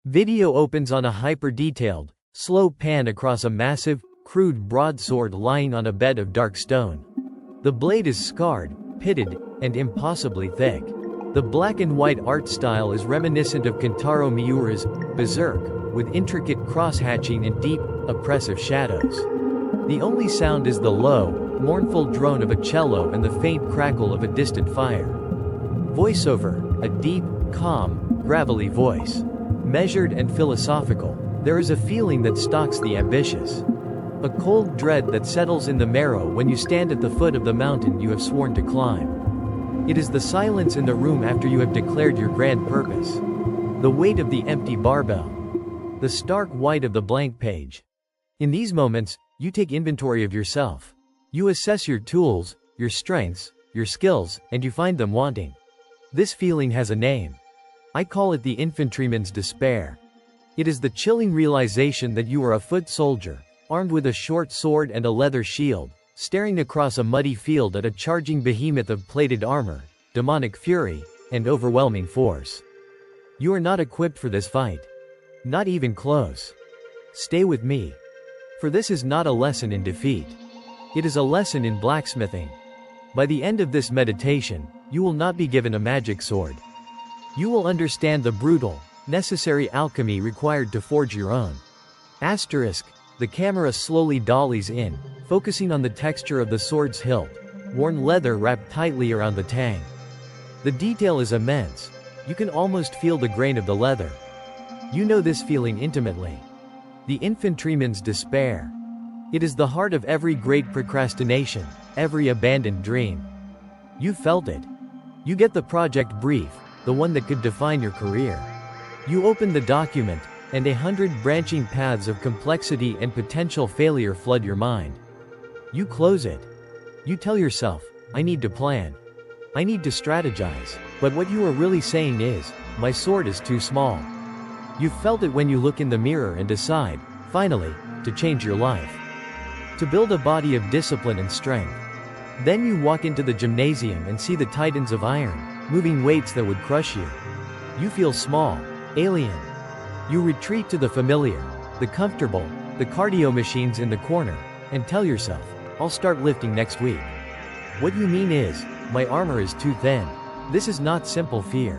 Video opens on a hyper-detailed, slow pan across a massive, crude broadsword lying on a bed of dark stone. The blade is scarred, pitted, and impossibly thick. The black and white art style is reminiscent of Kentaro Miura's Berserk, with intricate cross-hatching and deep, oppressive shadows. The only sound is the low, mournful drone of a cello and the faint crackle of a distant fire. Voiceover, a deep, calm, gravelly voice. Measured and philosophical, there is a feeling that stalks the ambitious. A cold dread that settles in the marrow when you stand at the foot of the mountain you have sworn to climb. It is the silence in the room after you have declared your grand purpose. The weight of the empty barbell. The stark white of the blank page. In these moments, you take inventory of yourself. You assess your tools, your strengths, your skills, and you find them wanting. This feeling has a name. I call it the infantryman's despair. It is the chilling realization that you are a foot soldier, armed with a short sword and a leather shield, staring across a muddy field at a charging behemoth of plated armor, demonic fury, and overwhelming force. You are not equipped for this fight. Not even close. Stay with me. For this is not a lesson in defeat. It is a lesson in blacksmithing. By the end of this meditation, you will not be given a magic sword. You will understand the brutal, necessary alchemy required to forge your own. The camera slowly dollies in, focusing on the texture of the sword's hilt, worn leather wrapped tightly around the tang. The detail is immense. You can almost feel the grain of the leather. You know this feeling intimately. The infantryman's despair. It is the heart of every great procrastination, every abandoned dream. You felt it. You get the project brief, the one that could define your career. You open the document, and 100 branching paths of complexity and potential failure flood your mind. You close it. You tell yourself, I need to plan. I need to strategize. But what you are really saying is, my sword is too small. You felt it when you look in the mirror and decide, finally, to change your life. To build a body of discipline and strength. Then you walk into the gymnasium and see the titans of iron, moving weights that would crush you. You feel small, alien. You retreat to the familiar, the comfortable, the cardio machines in the corner, and tell yourself, I'll start lifting next week. What you mean is, my armor is too thin. This is not simple fear.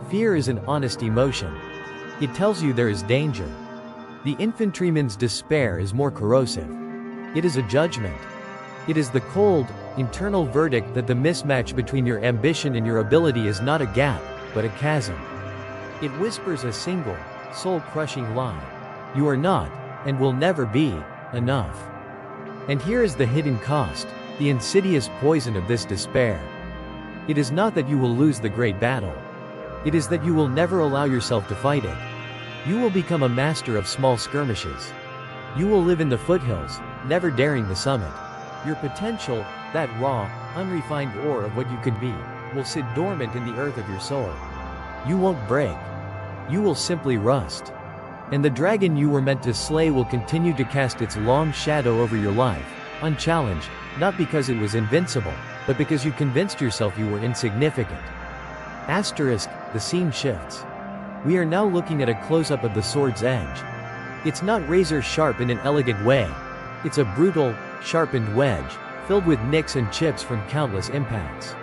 Fear is an honest emotion. It tells you there is danger. The infantryman's despair is more corrosive. It is a judgment. It is the cold, internal verdict that the mismatch between your ambition and your ability is not a gap, but a chasm. It whispers a single, soul-crushing lie. You are not, and will never be, enough. And here is the hidden cost, the insidious poison of this despair. It is not that you will lose the great battle. It is that you will never allow yourself to fight it. You will become a master of small skirmishes. You will live in the foothills, never daring the summit. Your potential, that raw, unrefined ore of what you could be, will sit dormant in the earth of your soul. You won't break. You will simply rust. And the dragon you were meant to slay will continue to cast its long shadow over your life, unchallenged, not because it was invincible, but because you convinced yourself you were insignificant. The scene shifts. We are now looking at a close-up of the sword's edge. It's not razor-sharp in an elegant way. It's a brutal, sharpened wedge, filled with nicks and chips from countless impacts.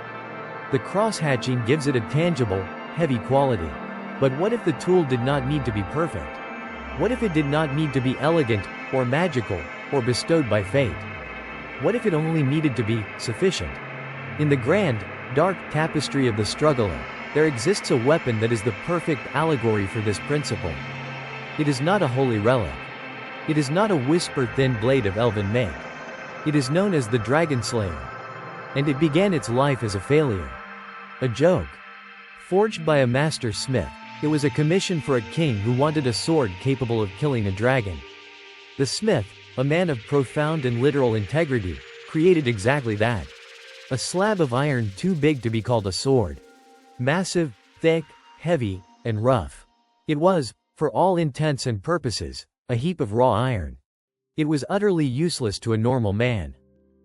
The cross-hatching gives it a tangible, heavy quality. But what if the tool did not need to be perfect? What if it did not need to be elegant, or magical, or bestowed by fate? What if it only needed to be sufficient? In the grand, dark tapestry of the struggler, there exists a weapon that is the perfect allegory for this principle. It is not a holy relic. It is not a whisper-thin blade of elven make. It is known as the Dragon Slayer. And it began its life as a failure. A joke. Forged by a master smith, it was a commission for a king who wanted a sword capable of killing a dragon. The smith, a man of profound and literal integrity, created exactly that. A slab of iron too big to be called a sword. Massive, thick, heavy, and rough. It was, for all intents and purposes, a heap of raw iron. It was utterly useless to a normal man.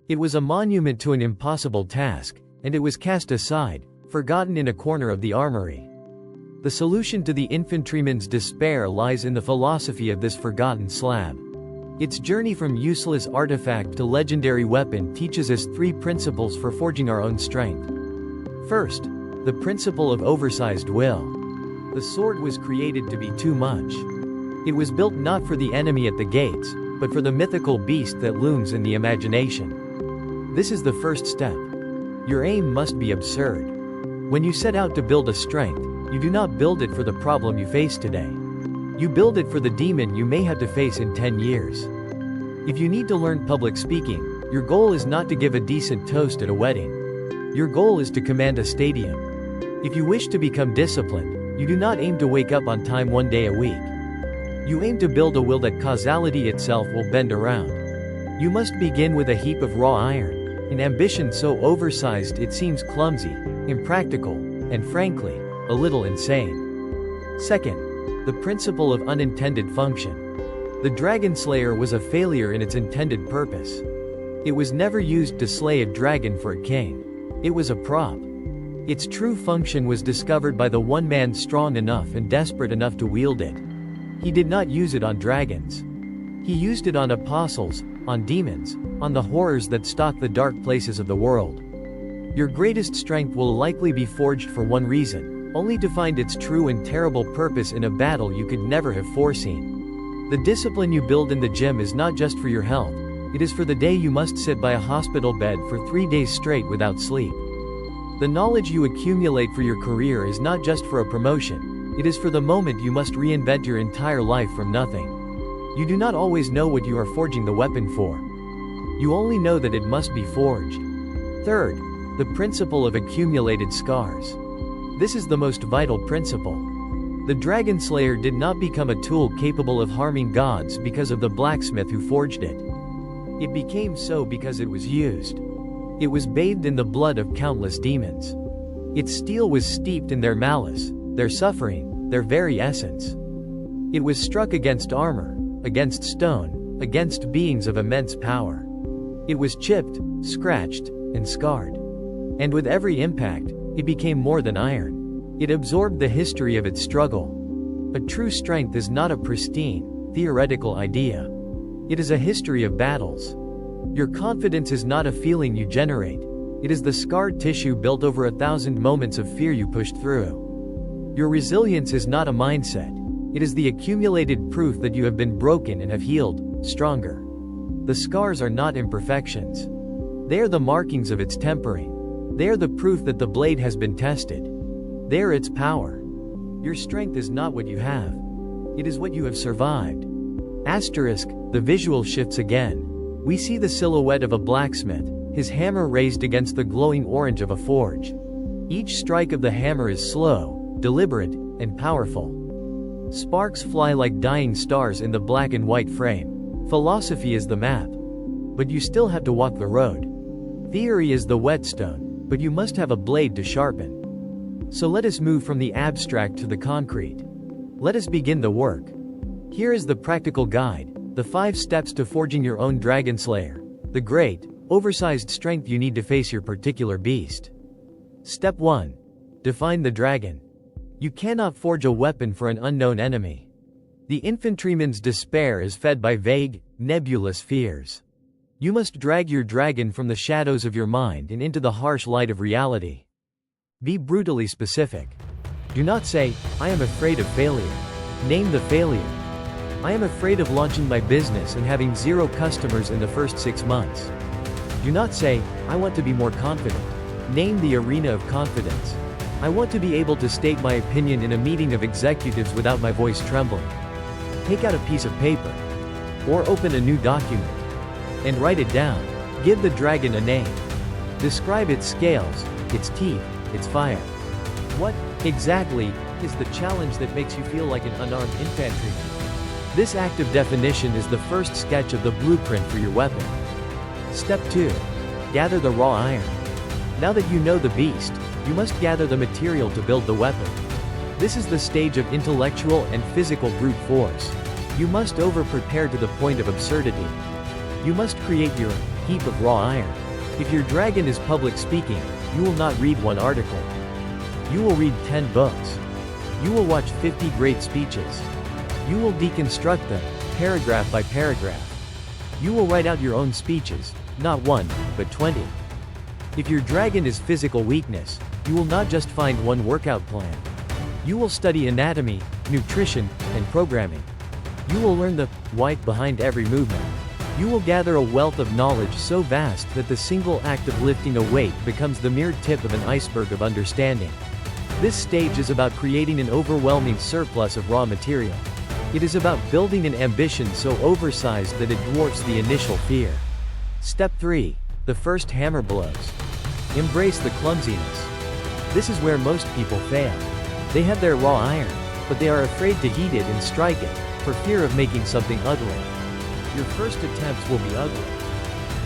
It was a monument to an impossible task, and it was cast aside, forgotten in a corner of the armory. The solution to the infantryman's despair lies in the philosophy of this forgotten slab. Its journey from useless artifact to legendary weapon teaches us three principles for forging our own strength. First, the principle of oversized will. The sword was created to be too much. It was built not for the enemy at the gates, but for the mythical beast that looms in the imagination. This is the first step. Your aim must be absurd. When you set out to build a strength, you do not build it for the problem you face today. You build it for the demon you may have to face in 10 years. If you need to learn public speaking, your goal is not to give a decent toast at a wedding. Your goal is to command a stadium. If you wish to become disciplined, you do not aim to wake up on time one day a week. You aim to build a will that causality itself will bend around. You must begin with a heap of raw iron, an ambition so oversized it seems clumsy, impractical, and frankly, a little insane. Second, the principle of unintended function. The dragon slayer was a failure in its intended purpose. It was never used to slay a dragon for a king. It was a prop. Its true function was discovered by the one man strong enough and desperate enough to wield it. He did not use it on dragons. He used it on apostles, on demons, on the horrors that stalk the dark places of the world. Your greatest strength will likely be forged for one reason, only to find its true and terrible purpose in a battle you could never have foreseen. The discipline you build in the gym is not just for your health, it is for the day you must sit by a hospital bed for 3 days straight without sleep. The knowledge you accumulate for your career is not just for a promotion, it is for the moment you must reinvent your entire life from nothing. You do not always know what you are forging the weapon for. You only know that it must be forged. Third, the principle of accumulated scars. This is the most vital principle. The dragon slayer did not become a tool capable of harming gods because of the blacksmith who forged it. It became so because it was used. It was bathed in the blood of countless demons. Its steel was steeped in their malice, their suffering, their very essence. It was struck against armor, against stone, against beings of immense power. It was chipped, scratched, and scarred. And with every impact, it became more than iron. It absorbed the history of its struggle. A true strength is not a pristine, theoretical idea. It is a history of battles. Your confidence is not a feeling you generate. It is the scarred tissue built over 1,000 moments of fear you pushed through. Your resilience is not a mindset. It is the accumulated proof that you have been broken and have healed, stronger. The scars are not imperfections. They are the markings of its tempering. They are the proof that the blade has been tested. They are its power. Your strength is not what you have. It is what you have survived. Asterisk, the visual shifts again. We see the silhouette of a blacksmith, his hammer raised against the glowing orange of a forge. Each strike of the hammer is slow, deliberate, and powerful. Sparks fly like dying stars in the black and white frame. Philosophy is the map. But you still have to walk the road. Theory is the whetstone, but you must have a blade to sharpen. So let us move from the abstract to the concrete. Let us begin the work. Here is the practical guide, the 5 steps to forging your own dragon slayer, the great, oversized strength you need to face your particular beast. Step 1. Define the dragon. You cannot forge a weapon for an unknown enemy. The infantryman's despair is fed by vague, nebulous fears. You must drag your dragon from the shadows of your mind and into the harsh light of reality. Be brutally specific. Do not say, I am afraid of failure. Name the failure. I am afraid of launching my business and having 0 customers in the first 6 months. Do not say, I want to be more confident. Name the arena of confidence. I want to be able to state my opinion in a meeting of executives without my voice trembling. Take out a piece of paper. Or open a new document. And write it down. Give the dragon a name. Describe its scales, its teeth, its fire. What, exactly, is the challenge that makes you feel like an unarmed infantryman? This active definition is the first sketch of the blueprint for your weapon. Step 2. Gather the raw iron. Now that you know the beast, you must gather the material to build the weapon. This is the stage of intellectual and physical brute force. You must over-prepare to the point of absurdity. You must create your heap of raw iron. If your dragon is public speaking, you will not read 1 article. You will read 10 books. You will watch 50 great speeches. You will deconstruct them, paragraph by paragraph. You will write out your own speeches, not 1, but 20. If your dragon is physical weakness, you will not just find one workout plan. You will study anatomy, nutrition, and programming. You will learn the why behind every movement. You will gather a wealth of knowledge so vast that the single act of lifting a weight becomes the mere tip of an iceberg of understanding. This stage is about creating an overwhelming surplus of raw material. It is about building an ambition so oversized that it dwarfs the initial fear. Step 3. The first hammer blows. Embrace the clumsiness. This is where most people fail. They have their raw iron, but they are afraid to heat it and strike it, for fear of making something ugly. Your first attempts will be ugly.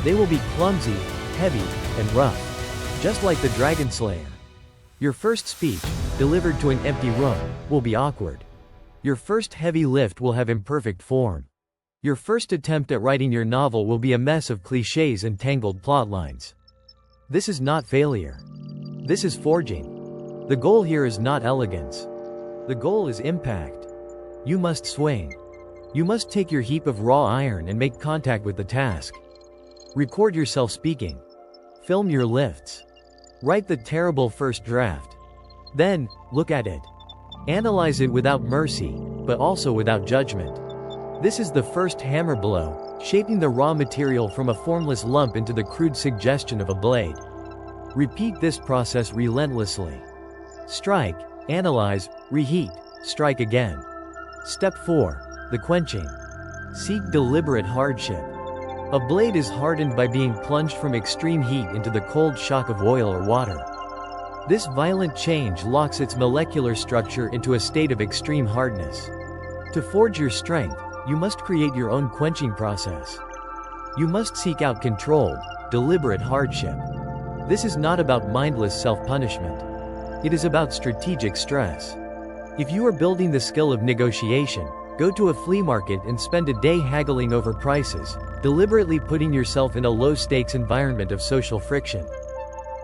They will be clumsy, heavy, and rough. Just like the Dragon Slayer. Your first speech, delivered to an empty room, will be awkward. Your first heavy lift will have imperfect form. Your first attempt at writing your novel will be a mess of cliches and tangled plotlines. This is not failure. This is forging. The goal here is not elegance. The goal is impact. You must swing. You must take your heap of raw iron and make contact with the task. Record yourself speaking. Film your lifts. Write the terrible first draft. Then, look at it. Analyze it without mercy, but also without judgment. This is the first hammer blow, shaping the raw material from a formless lump into the crude suggestion of a blade. Repeat this process relentlessly. Strike, analyze, reheat, strike again. Step 4. The quenching. Seek deliberate hardship. A blade is hardened by being plunged from extreme heat into the cold shock of oil or water. This violent change locks its molecular structure into a state of extreme hardness. To forge your strength, you must create your own quenching process. You must seek out controlled, deliberate hardship. This is not about mindless self-punishment. It is about strategic stress. If you are building the skill of negotiation, go to a flea market and spend a day haggling over prices, deliberately putting yourself in a low-stakes environment of social friction.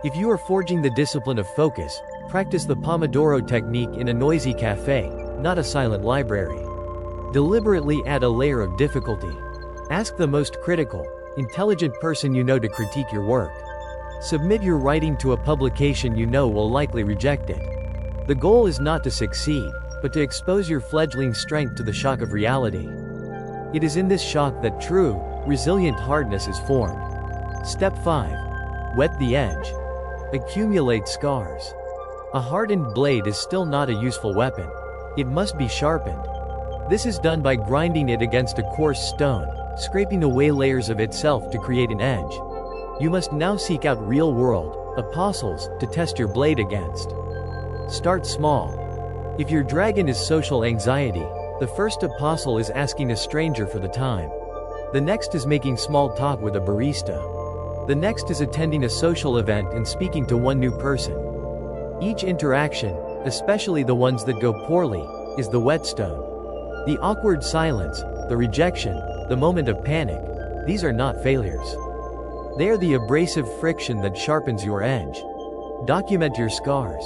If you are forging the discipline of focus, practice the Pomodoro technique in a noisy cafe, not a silent library. Deliberately add a layer of difficulty. Ask the most critical, intelligent person you know to critique your work. Submit your writing to a publication you know will likely reject it. The goal is not to succeed, but to expose your fledgling strength to the shock of reality. It is in this shock that true, resilient hardness is formed. Step 5. Wet the edge. Accumulate scars. A hardened blade is still not a useful weapon. It must be sharpened. This is done by grinding it against a coarse stone, scraping away layers of itself to create an edge. You must now seek out real-world apostles to test your blade against. Start small. If your dragon is social anxiety, the first apostle is asking a stranger for the time. The next is making small talk with a barista. The next is attending a social event and speaking to one new person. Each interaction, especially the ones that go poorly, is the whetstone. The awkward silence, the rejection, the moment of panic, these are not failures. They are the abrasive friction that sharpens your edge. Document your scars.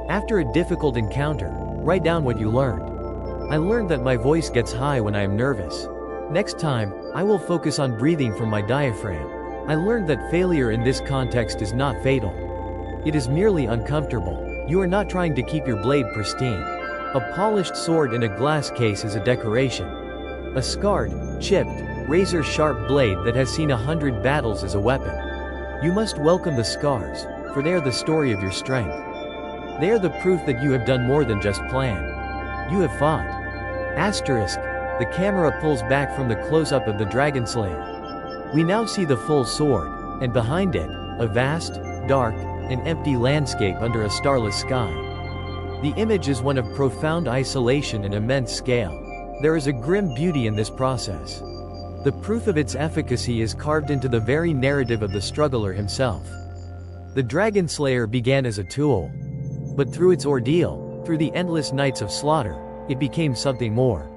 After a difficult encounter, write down what you learned. I learned that my voice gets high when I am nervous. Next time, I will focus on breathing from my diaphragm. I learned that failure in this context is not fatal. It is merely uncomfortable. You are not trying to keep your blade pristine. A polished sword in a glass case is a decoration. A scarred, chipped, razor-sharp blade that has seen 100 battles is a weapon. You must welcome the scars, for they are the story of your strength. They are the proof that you have done more than just plan. You have fought. Asterisk. The camera pulls back from the close-up of the Dragon Slayer. We now see the full sword, and behind it, a vast, dark, and empty landscape under a starless sky. The image is one of profound isolation and immense scale. There is a grim beauty in this process. The proof of its efficacy is carved into the very narrative of the struggler himself. The Dragon Slayer began as a tool. But through its ordeal, through the endless nights of slaughter, it became something more.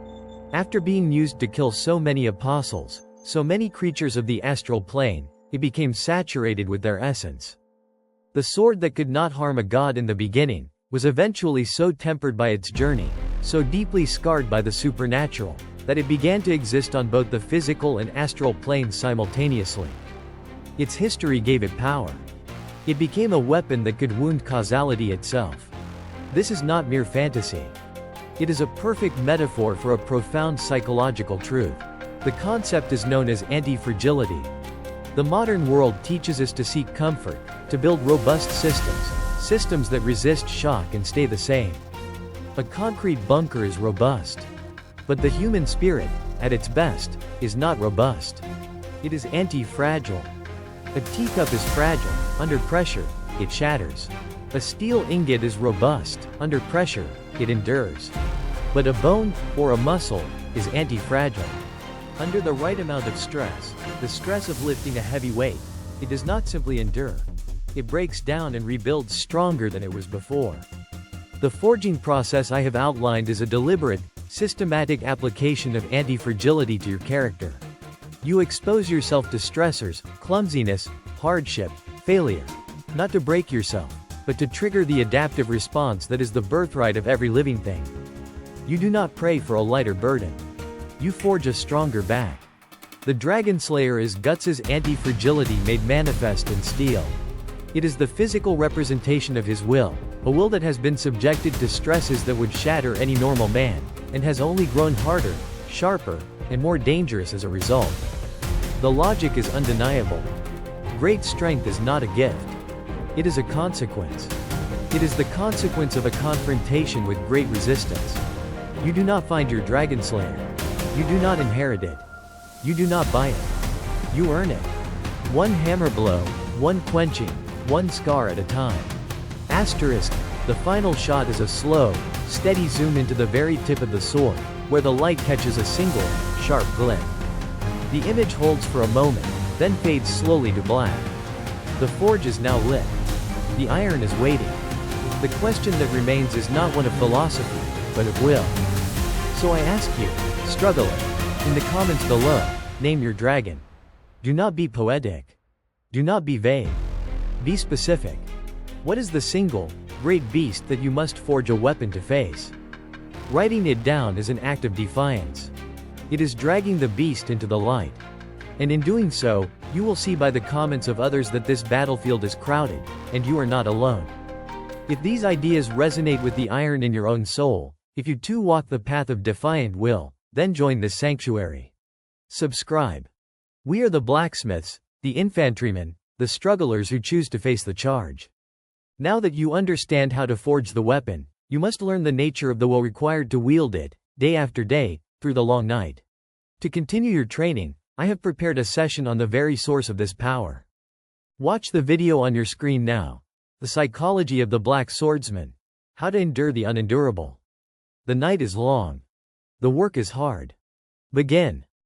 After being used to kill so many apostles, so many creatures of the astral plane, it became saturated with their essence. The sword that could not harm a god in the beginning, was eventually so tempered by its journey, so deeply scarred by the supernatural, that it began to exist on both the physical and astral planes simultaneously. Its history gave it power. It became a weapon that could wound causality itself. This is not mere fantasy. It is a perfect metaphor for a profound psychological truth. The concept is known as antifragility. The modern world teaches us to seek comfort, to build robust systems that resist shock and stay the same. A concrete bunker is robust. But the human spirit, at its best, is not robust. It is anti-fragile. A teacup is fragile. Under pressure, it shatters. A steel ingot is robust. Under pressure, it endures. But a bone, or a muscle, is anti-fragile. Under the right amount of stress, the stress of lifting a heavy weight, it does not simply endure. It breaks down and rebuilds stronger than it was before. The forging process I have outlined is a deliberate, systematic application of anti-fragility to your character. You expose yourself to stressors, clumsiness, hardship, failure, not to break yourself, but to trigger the adaptive response that is the birthright of every living thing. You do not pray for a lighter burden. You forge a stronger back. The Dragon Slayer is Guts' anti-fragility made manifest in steel. It is the physical representation of his will, a will that has been subjected to stresses that would shatter any normal man, and has only grown harder, sharper, and more dangerous as a result. The logic is undeniable. Great strength is not a gift. It is a consequence. It is the consequence of a confrontation with great resistance. You do not find your Dragon Slayer. You do not inherit it. You do not buy it. You earn it. One hammer blow, one quenching, one scar at a time. Asterisk, the final shot is a slow, steady zoom into the very tip of the sword, where the light catches a single, sharp glint. The image holds for a moment, then fades slowly to black. The forge is now lit. The iron is waiting. The question that remains is not one of philosophy, but of will. So I ask you, struggler, in the comments below, name your dragon. Do not be poetic. Do not be vague. Be specific. What is the single, great beast that you must forge a weapon to face? Writing it down is an act of defiance. It is dragging the beast into the light. And in doing so, you will see by the comments of others that this battlefield is crowded, and you are not alone. If these ideas resonate with the iron in your own soul, if you too walk the path of defiant will, then join this sanctuary. Subscribe. We are the blacksmiths, the infantrymen, the strugglers who choose to face the charge. Now that you understand how to forge the weapon, you must learn the nature of the will required to wield it, day after day, through the long night. To continue your training, I have prepared a session on the very source of this power. Watch the video on your screen now. The psychology of the black swordsman. How to endure the unendurable. The night is long. The work is hard. Begin.